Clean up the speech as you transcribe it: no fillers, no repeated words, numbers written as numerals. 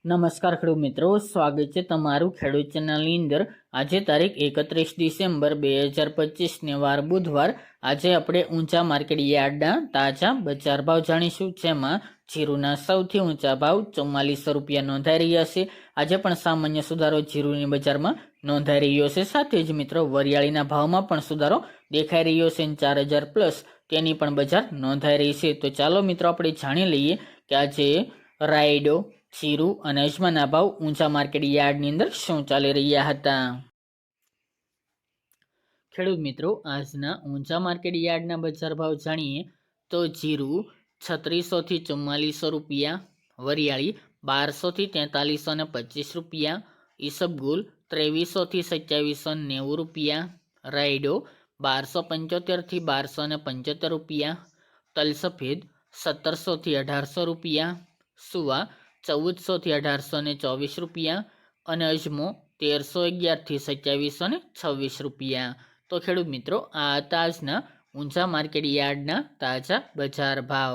નમસ્કાર ખેડૂત મિત્રો, સ્વાગત છે તમારું ખેડૂત ચેનલની અંદર। આજે તારીખ 31 ડિસેમ્બર 2025 ને વાર બુધવાર। આજે આપણે ઊંચા માર્કેટ યાર્ડના તાજા બજાર ભાવ જાણીશું, જેમાં જીરુના સૌથી ઊંચા ભાવ 4400 રૂપિયા નોંધાઈ રહ્યા છે। આજે પણ સામાન્ય સુધારો જીરુની બજારમાં નોંધાઈ રહ્યો છે। સાથે જ મિત્રો વરિયાળીના ભાવમાં પણ સુધારો દેખાઈ રહ્યો છે, 4000 પ્લસ તેની પણ બજાર નોંધાઈ રહી છે। તો ચાલો મિત્રો આપણે જાણી લઈએ કે આજે રાયડો, જીરુ અને અજમાના ભાવ ઊંચા માર્કેટ યાર્ડની અંદર શું ચાલી રહ્યા હતા। ખેડૂત મિત્રો, આજના ઊંચા માર્કેટ યાર્ડના બજાર ભાવ જાણીએ તો જીરુ 3600 થી 4400 રૂપિયા, વરિયાળી 1200 થી 4325 રૂપિયા, ઈસબગુલ 2300 થી 2790 રૂપિયા, રાયડો 1275 થી 1275 રૂપિયા, તલસફેદ 1700 થી 1800 રૂપિયા, સુવા 1400 થી 1824 રૂપિયા અને અજમો 1311 થી 2726 રૂપિયા। તો ખેડૂત મિત્રો, આ હતા આજના ઊંચા માર્કેટ યાર્ડના તાજા બજાર ભાવ।